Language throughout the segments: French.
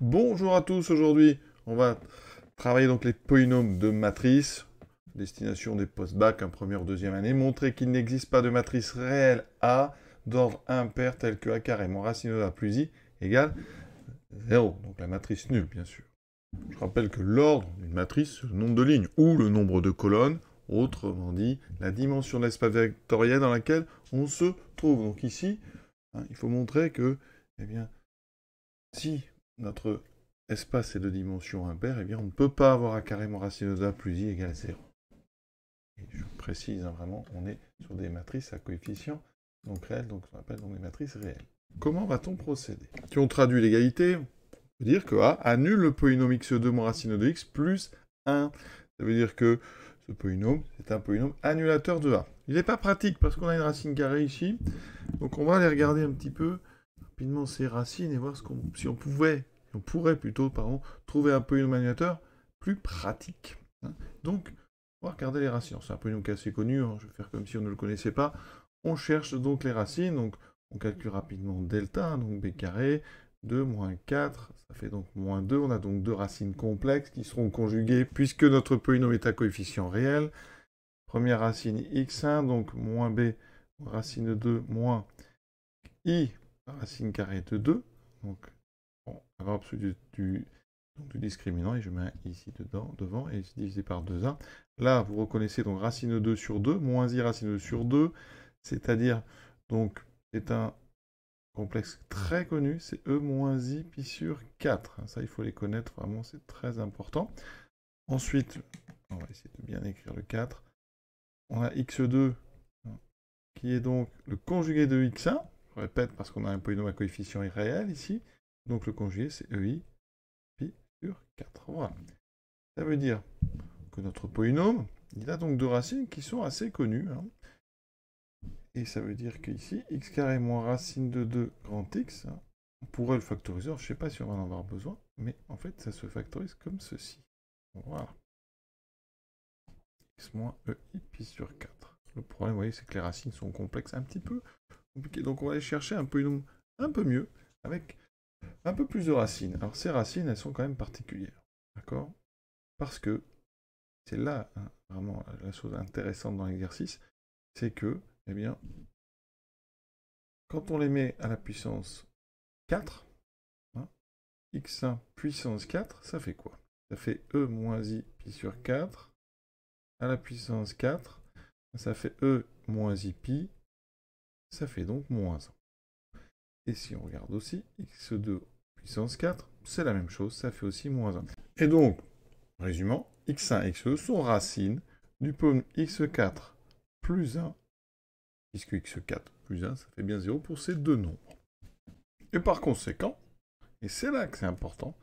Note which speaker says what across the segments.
Speaker 1: Bonjour à tous, aujourd'hui on va travailler donc les polynômes de matrice, destination des post-bac, première ou deuxième année, montrer qu'il n'existe pas de matrice réelle A d'ordre impair telle que A carré moins racine de A plus I égale 0, donc la matrice nulle bien sûr. Je rappelle que l'ordre d'une matrice, c'est le nombre de lignes ou le nombre de colonnes, autrement dit la dimension de l'espace vectoriel dans laquelle on se trouve. Donc ici, il faut montrer que, eh bien, si notre espace est de dimension impaire, eh bien, on ne peut pas avoir A carré moins racine de A plus I égale 0. Et je précise, vraiment, on est sur des matrices à coefficients donc réels, donc on appelle donc des matrices réelles. Comment va-t-on procéder? Si on traduit l'égalité, on peut dire que A annule le polynôme x2 moins racine de x plus 1. Ça veut dire que ce polynôme, c'est un polynôme annulateur de A. Il n'est pas pratique parce qu'on a une racine carrée ici, donc on va aller regarder un petit peu rapidement ces racines et voir si on pourrait plutôt, trouver un polynôme annulateur plus pratique. Donc, on va regarder les racines. C'est un polynôme qui est assez connu, je vais faire comme si on ne le connaissait pas. On cherche donc les racines, donc on calcule rapidement delta, donc b carré, 2 moins 4, ça fait donc moins 2. On a donc deux racines complexes qui seront conjuguées puisque notre polynôme est à coefficient réel. Première racine x1, donc moins b, racine de 2, moins i, racine carrée de 2. Donc, bon, la valeur absolue du discriminant, et je mets un ici devant, et c'est divisé par 2a. Là, vous reconnaissez donc racine de 2 sur 2, moins i racine de 2 sur 2, c'est-à-dire, donc, c'est un complexe très connu, c'est e moins i pi sur 4. Ça, il faut les connaître, vraiment, c'est très important. Ensuite, on va essayer de bien écrire le 4. On a x2, qui est donc le conjugué de x1. Je répète, parce qu'on a un polynôme à coefficient irréel ici. Donc, le conjugué, c'est ei pi sur 4. Voilà. Ça veut dire que notre polynôme, il a donc deux racines qui sont assez connues. Et ça veut dire qu'ici, x carré moins racine de 2 grand X, on pourrait le factoriser. Alors, je ne sais pas si on va en avoir besoin, mais en fait, ça se factorise comme ceci. Voilà. X moins ei pi sur 4. Le problème, vous voyez, c'est que les racines sont complexes, un petit peu compliquées. Donc, on va aller chercher un polynôme un peu mieux, avec un peu plus de racines. Alors, ces racines, elles sont quand même particulières. D'accord? Parce que c'est là, vraiment, la chose intéressante dans l'exercice, c'est que, eh bien, quand on les met à la puissance 4, x1 puissance 4, ça fait quoi? Ça fait e moins i pi sur 4, à la puissance 4, ça fait e moins i pi, ça fait donc moins 1. Et si on regarde aussi, x2 puissance 4, c'est la même chose, ça fait aussi moins 1. Et donc, résumant, x1 et x2 sont racines du polynôme x4 plus 1, puisque x4 plus 1, ça fait bien 0 pour ces deux nombres. Et par conséquent, et c'est là que c'est important,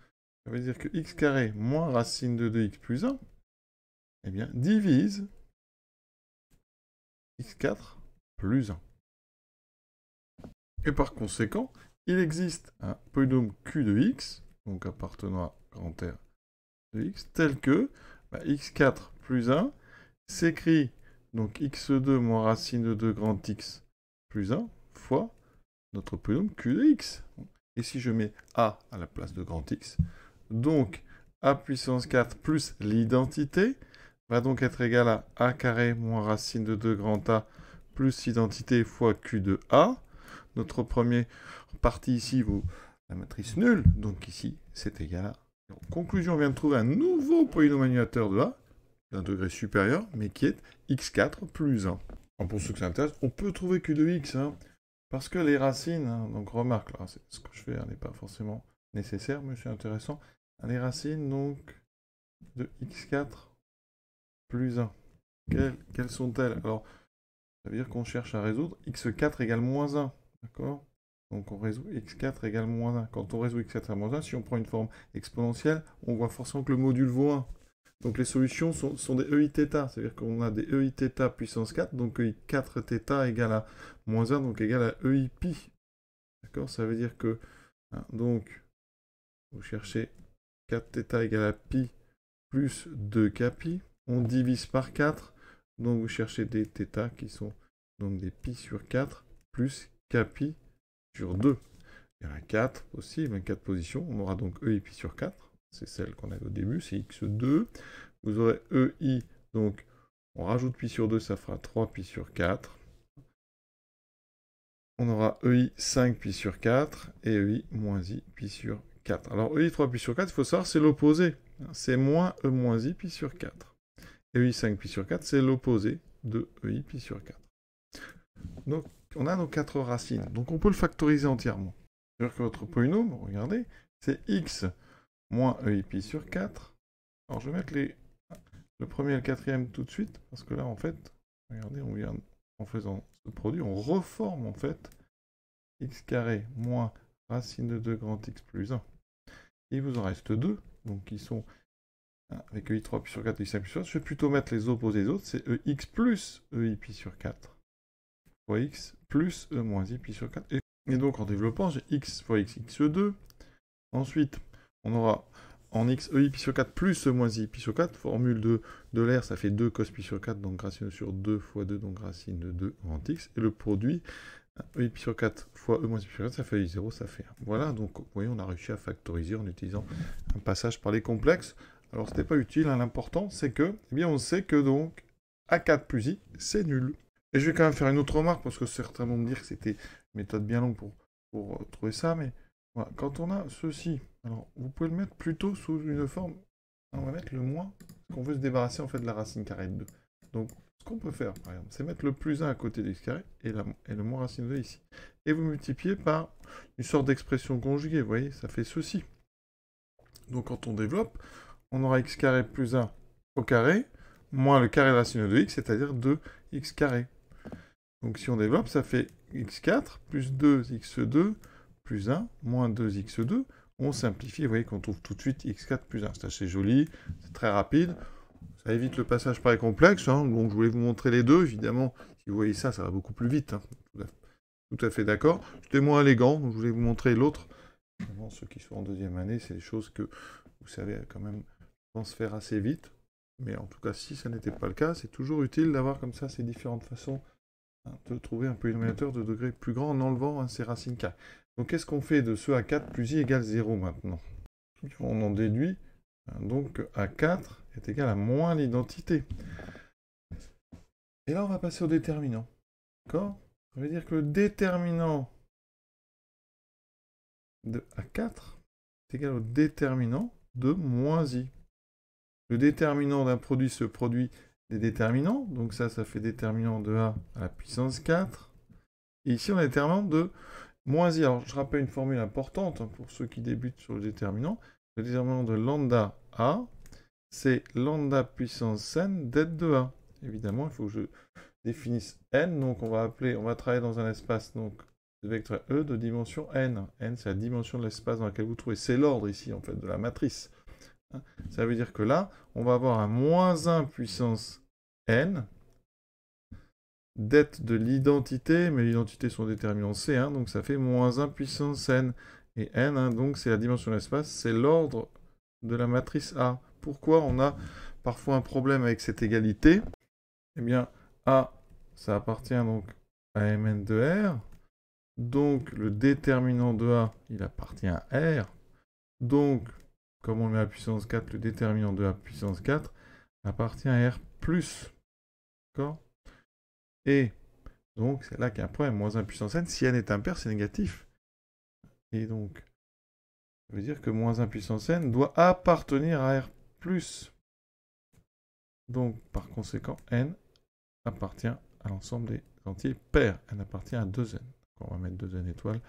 Speaker 1: ça veut dire que x carré moins racine de 2x plus 1, eh bien, divise x4 plus 1. Et par conséquent, il existe un polynôme q de x, donc appartenant à grand R de x, tel que x4 plus 1 s'écrit donc x2 moins racine de 2 grand X plus 1 fois notre polynôme q de x. Et si je mets a à la place de grand X, donc a puissance 4 plus l'identité va donc être égal à a carré moins racine de 2 grand A plus identité fois q de a. Notre première partie ici vaut la matrice nulle, donc ici c'est égal à... En conclusion, on vient de trouver un nouveau polynôme annulateur de A, d'un degré supérieur, mais qui est x4 plus 1. Alors pour ceux que ça intéresse, on peut trouver q de x, parce que les racines, donc remarque, là, ce que je fais n'est pas forcément nécessaire, mais c'est intéressant. Les racines, donc, de x4 plus 1. Quelles sont-elles? Alors, ça veut dire qu'on cherche à résoudre x4 égale moins 1. D'accord? Donc on résout x4 égale moins 1. Quand on résout x4 égale moins 1, si on prend une forme exponentielle, on voit forcément que le module vaut 1. Donc les solutions sont des EIθ, c'est-à-dire qu'on a des EIθ puissance 4, donc EI4θ égale à moins 1, donc égale à EIπ. D'accord? Ça veut dire que, donc, vous cherchez 4θ égale à pi plus 2kπ, on divise par 4, donc vous cherchez des θ qui sont donc des pi sur 4 plus kπ sur 2. Il y en a 4 possibles, 4 positions. On aura donc EI pi sur 4. C'est celle qu'on avait au début, c'est x2. Vous aurez EI, donc on rajoute pi sur 2, ça fera 3 pi sur 4. On aura EI 5 pi sur 4 et EI moins I pi sur 4. Alors EI 3 pi sur 4, il faut savoir, c'est l'opposé. C'est moins E moins I pi sur 4. Et EI 5 pi sur 4, c'est l'opposé de EI pi sur 4. Donc, on a nos 4 racines. Donc, on peut le factoriser entièrement. C'est-à-dire que votre polynôme, regardez, c'est x moins EI pi sur 4. Alors, je vais mettre le premier et le quatrième tout de suite, parce que là, en fait, regardez, on vient, en faisant ce produit, on reforme, en fait, x carré moins racine de 2 grand X plus 1. Et il vous en reste 2, donc qui sont avec EI 3 pi sur 4 et EI 5 pi sur 4. Je vais plutôt mettre les opposés des autres, c'est EX plus EI pi sur 4 fois X plus E moins I pi sur 4. Et donc en développant, j'ai X fois X, X2. Ensuite, on aura en X EI pi sur 4 plus E moins I pi sur 4. Formule de l'air, ça fait 2 cos pi sur 4, donc racine sur 2 fois 2, donc racine de 2 grand X. Et le produit, EI pi sur 4 fois E moins I pi sur 4, ça fait EI 0, ça fait 1. Voilà, donc vous voyez, on a réussi à factoriser en utilisant un passage par les complexes. Alors, ce n'était pas utile, hein. L'important, c'est que, eh bien, on sait que donc, A4 plus I, c'est nul. Et je vais quand même faire une autre remarque, parce que certains vont me dire que c'était une méthode bien longue pour trouver ça, mais voilà, quand on a ceci, alors, vous pouvez le mettre plutôt sous une forme, on va mettre le moins, parce qu'on veut se débarrasser, en fait, de la racine carrée de 2. Donc, ce qu'on peut faire, par exemple, c'est mettre le plus 1 à côté de x carré, et le moins racine de 2 ici. Et vous multipliez par une sorte d'expression conjuguée, vous voyez, ça fait ceci. Donc, quand on développe, on aura x carré plus 1 au carré, moins le carré de racine de x, c'est-à-dire 2x carré. Donc si on développe, ça fait x4 plus 2x2 plus 1 moins 2x2. On simplifie, vous voyez qu'on trouve tout de suite x4 plus 1. C'est assez joli, c'est très rapide. Ça évite le passage par les complexes. Hein. Donc je voulais vous montrer les deux. Évidemment, si vous voyez ça, ça va beaucoup plus vite. Hein. Tout à fait d'accord. C'était moins élégant, donc je voulais vous montrer l'autre. Ceux qui sont en deuxième année, c'est des choses que vous savez quand même se faire assez vite. Mais en tout cas, si ça n'était pas le cas, c'est toujours utile d'avoir comme ça ces différentes façons de trouver un polydénominateur de degré plus grand en enlevant ces racines carrées. Donc qu'est-ce qu'on fait de ce A4 plus I égale 0 maintenant? On en déduit, donc A4 est égal à moins l'identité. Et là, on va passer au déterminant. D'accord? Ça veut dire que le déterminant de A4 est égal au déterminant de moins I. Le déterminant d'un produit se produit des déterminants. Donc ça fait déterminant de A à la puissance 4. Et ici, on a déterminant de moins I. Alors, je rappelle une formule importante pour ceux qui débutent sur le déterminant. Le déterminant de lambda A, c'est lambda puissance n d'être de A. Évidemment, il faut que je définisse n. Donc, on va travailler dans un espace donc, de vecteur E de dimension n. N, c'est la dimension de l'espace dans lequel vous trouvez. C'est l'ordre ici, en fait, de la matrice. Ça veut dire que là, on va avoir un moins 1 puissance n d'être de l'identité, mais l'identité sont déterminants C1, donc ça fait moins 1 puissance n. Et n, hein, donc c'est la dimension de l'espace, c'est l'ordre de la matrice A. Pourquoi on a parfois un problème avec cette égalité? Eh bien, A, ça appartient donc à Mn de R. Donc, le déterminant de A, il appartient à R. Donc, comme on met à puissance 4, le déterminant de A puissance 4 appartient à R+. D'accord? Et donc, c'est là qu'il y a un problème. Moins 1 puissance n, si n est impair, c'est négatif. Et donc, ça veut dire que moins 1 puissance n doit appartenir à R+. Donc, par conséquent, n appartient à l'ensemble des entiers pairs. N appartient à 2n. On va mettre 2n étoiles.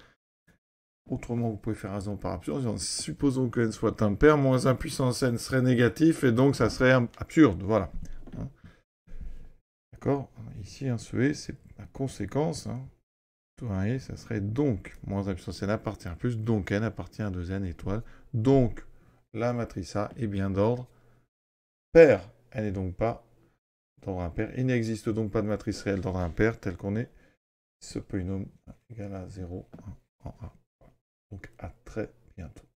Speaker 1: Autrement, vous pouvez faire raison par absurde. Supposons que n soit impair, moins 1 puissance n serait négatif, et donc ça serait absurde. Voilà. D'accord? Ici, ce e, c'est la conséquence. Tout un et, ça serait donc moins 1 puissance n appartient à plus, donc n appartient à 2n étoiles. Donc, la matrice A est bien d'ordre pair. Elle n'est donc pas d'ordre impair. Il n'existe donc pas de matrice réelle d'ordre impair telle qu'on est ce polynôme égal à 0, 1 en A. Donc à très bientôt.